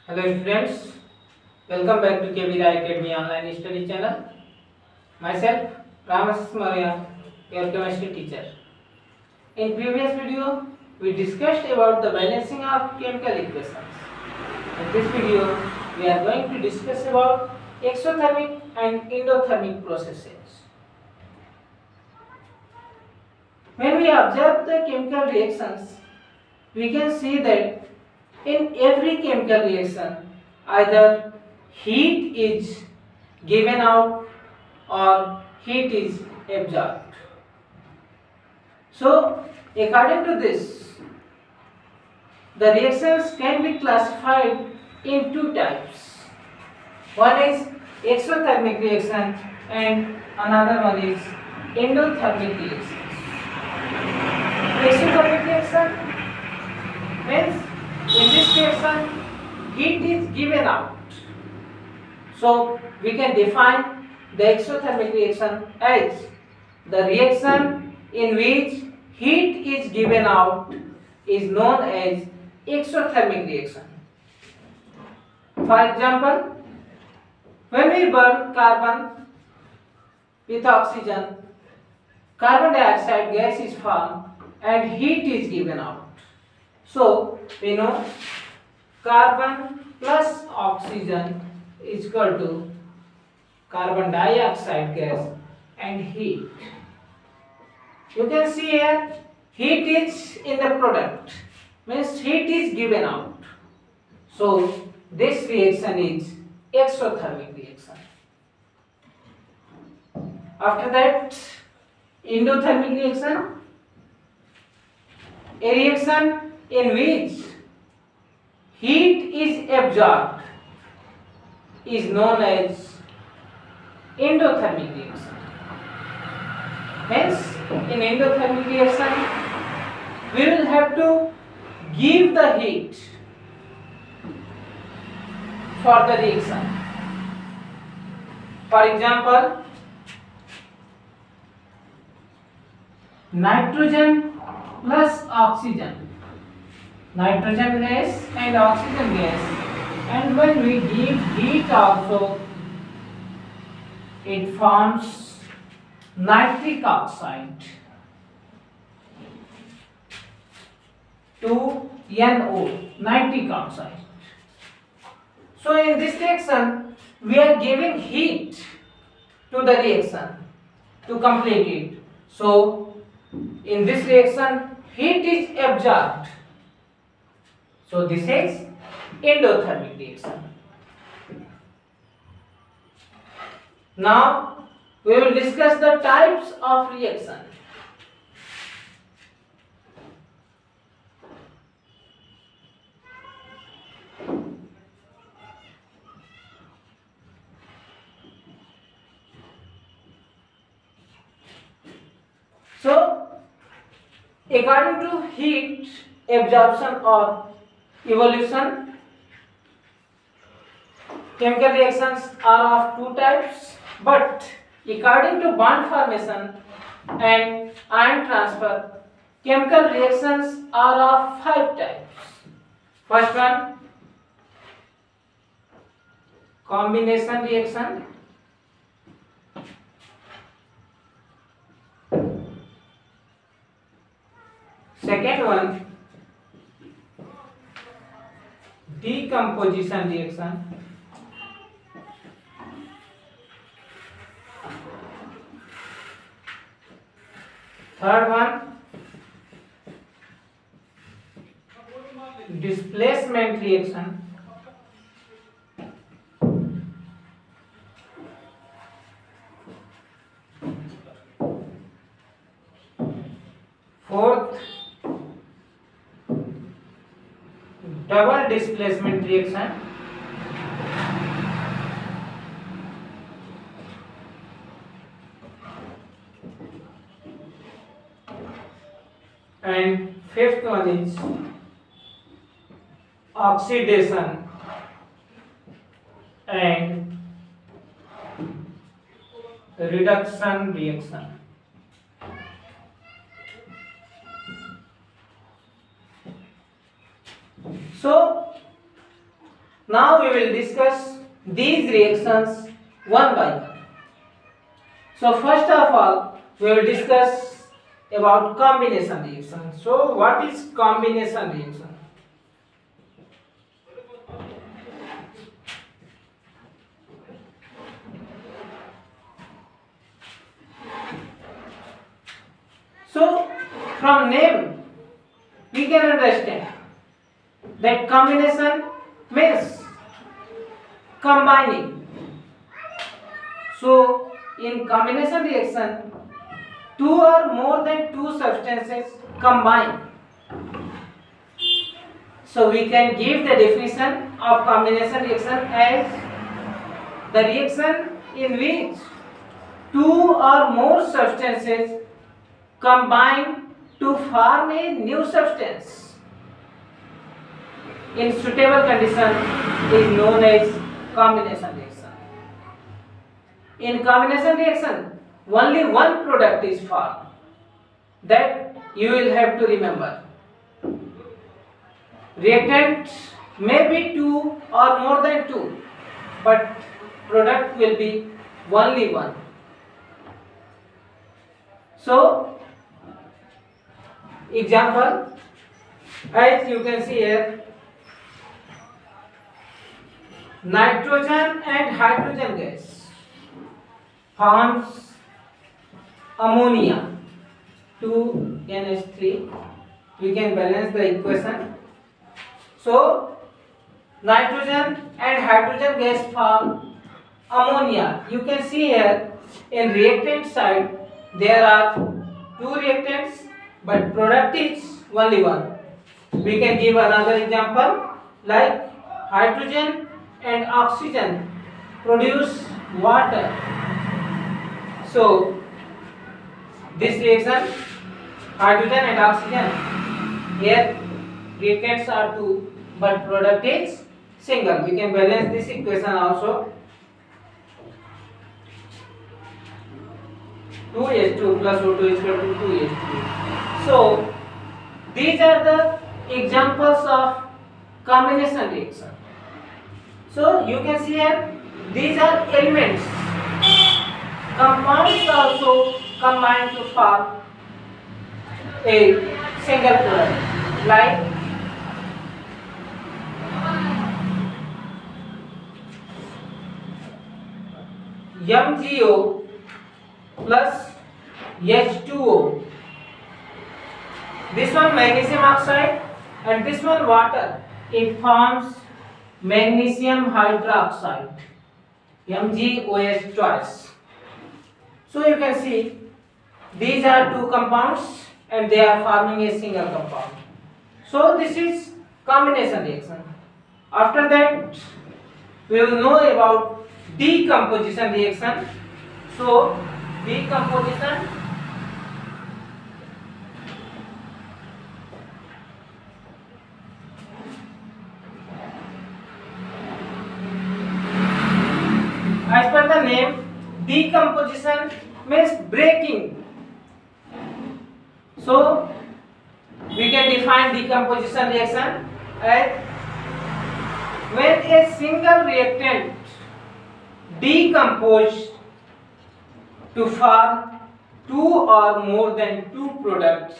Hello students, welcome back to KB Rai Academy online study channel. Myself Ramas Maurya, your chemistry teacher. In previous video, we discussed about the balancing of chemical equations. In this video, we are going to discuss about exothermic and endothermic processes. When we observe the chemical reactions, we can see that in every chemical reaction, either heat is given out or heat is absorbed. So, according to this, the reactions can be classified in two types. One is exothermic reaction and another one is endothermic reaction. Exothermic reaction means in this reaction heat is given out. So we can define the exothermic reaction as the reaction in which heat is given out is known as exothermic reaction. For example, when we burn carbon with oxygen, carbon dioxide gas is formed and heat is given out. So we know carbon plus oxygen is equal to carbon dioxide gas and heat. You can see here heat is in the product, means heat is given out. So this reaction is exothermic reaction. After that, endothermic reaction, a reaction in which heat is absorbed is known as endothermic reaction. Hence, in endothermic reaction, we will have to give the heat for the reaction. For example, nitrogen plus oxygen, nitrogen gas and oxygen gas, and when we give heat also, it forms nitric oxide, 2NO, nitric oxide. So in this reaction, we are giving heat to the reaction to complete it. So in this reaction, heat is absorbed. So this is endothermic reaction. Now we will discuss the types of reaction. So according to heat absorption or evolution, chemical reactions are of two types, but according to bond formation and ion transfer, chemical reactions are of five types. First one, combination reaction. Second one, decomposition reaction. Third one, displacement reaction. Fourth, double displacement reaction. And fifth one is oxidation and reduction reaction. So Now we will discuss these reactions one by one. So first of all, we will discuss about combination reaction. So what is combination reaction? So from name we can understand that combination means combining. So in combination reaction, two or more than two substances combine. So we can give the definition of combination reaction as the reaction in which two or more substances combine to form a new substance in suitable condition is known as combination reaction. In combination reaction, only one product is formed. That you will have to remember. Reactant may be two or more than two, but product will be only one. So, example, as you can see here, nitrogen and hydrogen gas forms ammonia 2NH3. We can balance the equation. So nitrogen and hydrogen gas form ammonia. You can see here in reactant side there are two reactants, but product is only one. We can give another example like hydrogen and oxygen produce water. So this reaction, hydrogen and oxygen, here reactants are two, but product is single. We can balance this equation also. 2H2 plus O2 is equal to 2H2. So these are the examples of combination reaction. So you can see here these are elements. Compounds also combine to form a single product like MgO plus H2O. This one magnesium oxide and this one water. It forms magnesium hydroxide, MgOH twice. So you can see these are two compounds and they are forming a single compound. So this is combination reaction. After that we will know about decomposition reaction. So decomposition, as per the name, decomposition means breaking. So we can define decomposition reaction as when a single reactant decomposed to form two or more than two products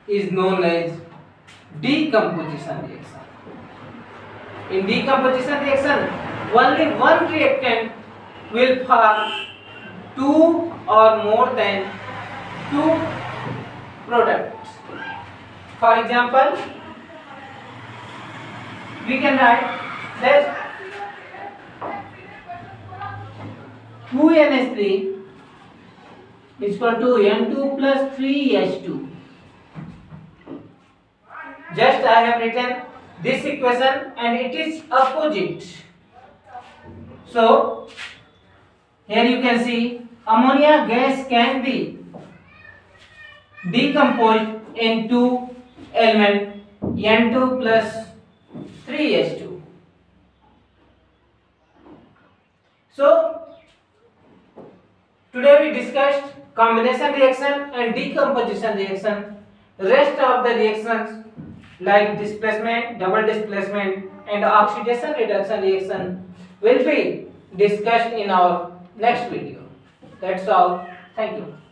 is known as decomposition reaction. In decomposition reaction, only one reactant will form two or more than two products. For example, we can write that 2NH3 is equal to N2 plus 3H2. Just I have written this equation and it is opposite. So here you can see ammonia gas can be decomposed into element N2 plus 3H2. So today we discussed combination reaction and decomposition reaction. Rest of the reactions like displacement, double displacement and oxidation reduction reaction will be discussed in our next video. That's all. Thank you.